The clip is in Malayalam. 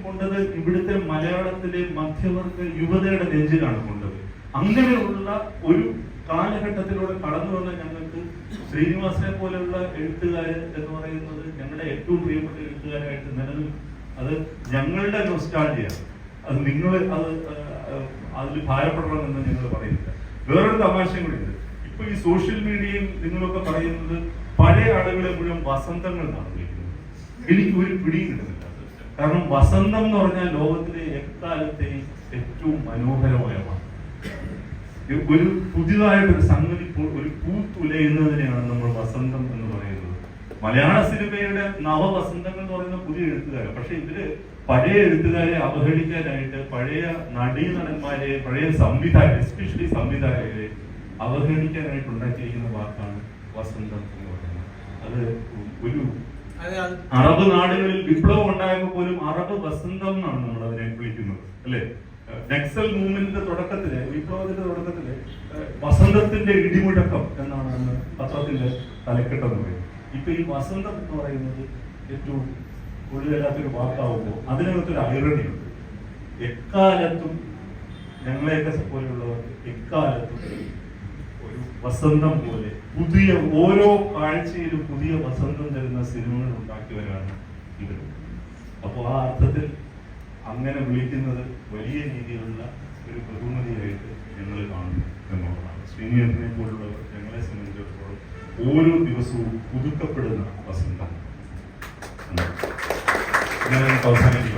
കൊണ്ടത് ഇവിടുത്തെ മലയാളത്തിലെ മധ്യവർഗ യുവതയുടെ നെഞ്ചിലാണ് കൊണ്ടത്. അങ്ങനെയുള്ള ഒരു കാലഘട്ടത്തിലൂടെ കടന്നു വന്ന ഞങ്ങൾക്ക് ശ്രീനിവാസനെ പോലെയുള്ള എഴുത്തുകാരൻ എന്ന് പറയുന്നത് ഞങ്ങളുടെ ഏറ്റവും പ്രിയപ്പെട്ട എഴുത്തുകാരായിട്ട് നിലനിൽക്കും. അത് ഞങ്ങളുടെ നൊസ്റ്റാൾജിയാണ്. അത് നിങ്ങൾ അതിൽ ഭാരപ്പെടണമെന്ന് ഞങ്ങൾ പറയുന്നില്ല. വേറൊരു തമാശയും കൂടി ഉണ്ട്. ഇപ്പൊ ഈ സോഷ്യൽ മീഡിയയും നിങ്ങളൊക്കെ പറയുന്നത് പഴയ ആളുകളെ മുഴുവൻ വസന്തങ്ങൾ എന്നാണ് വിളിക്കുന്നത്. എനിക്ക് ഒരു പിടിയും കിട്ടുന്നില്ല. കാരണം വസന്തം എന്ന് പറഞ്ഞാൽ ലോകത്തിലെ എക്കാലത്തെയും ഏറ്റവും മനോഹരമായ ഒരു പുതിയതായിട്ടൊരു സംഗതി, ഒരു പൂത്തുലയുന്നതിനെയാണ് നമ്മൾ വസന്തം എന്ന് പറയുന്നത്. മലയാള സിനിമയുടെ നവവസന്തങ്ങൾ എന്ന് പറയുന്ന പുതിയ എഴുത്തുകാരെ. പക്ഷെ ഇതില് പഴയ എഴുത്തുകാരെ അവഹേളിക്കാനായിട്ട് പഴയ നടന്മാരെ, പഴയ സംവിധായകരെ, എസ്പെഷ്യലി സംവിധായകരെ അവഹേളിക്കാനായിട്ട് ഉണ്ടാക്കിയിരിക്കുന്ന വാക്കാണ് വസന്തം എന്ന് പറയുന്നത്. അത് ഒരു അറബ് നാടുകളിൽ വിപ്ലവം ഉണ്ടായപ്പോൾ പോലും അറബ് വസന്തം എന്നാണ് നമ്മൾ അതിനെ വിളിക്കുന്നത്, അല്ലെ? നക്സൽ മൂവ്മെന്റിന്റെ തുടക്കത്തില്, വിപ്ലവത്തിന്റെ തുടക്കത്തില് വസന്തത്തിന്റെ ഇടിമുഴക്കം എന്നാണ് അന്ന് പത്രത്തിന്റെ തലക്കെട്ടെന്ന് പറയുന്നത്. ഇപ്പൊ ഈ വസന്തം എന്ന് പറയുന്നത് ഏറ്റവും കൂടുതലാത്തൊരു വാക്കാവുമ്പോൾ അതിനകത്തൊരു ഐറണിയുണ്ട്. എക്കാലത്തും ഞങ്ങളെയൊക്കെ പോലെയുള്ളവർക്ക് എക്കാലത്തും ഒരു വസന്തം പോലെ പുതിയ ഓരോ കാഴ്ചയിലും പുതിയ വസന്തം തരുന്ന സിനിമകൾ ഉണ്ടാക്കിയവരാണ് ഇവർ. അപ്പോൾ ആ അർത്ഥത്തിൽ അങ്ങനെ വിളിക്കുന്നത് വലിയ രീതിയിലുള്ള ഒരു ബഹുമതിയായിട്ട് ഞങ്ങൾ കാണുന്നു എന്നുള്ളതാണ്. ശ്രീനിവാസനെ പോലുള്ളവർ ഞങ്ങളെ സംബന്ധിച്ചിടത്തോളം ഓരോ ദിവസവും പുതുക്കപ്പെടുന്ന വസന്തം. ഞാൻ അവസാനിപ്പിക്കും.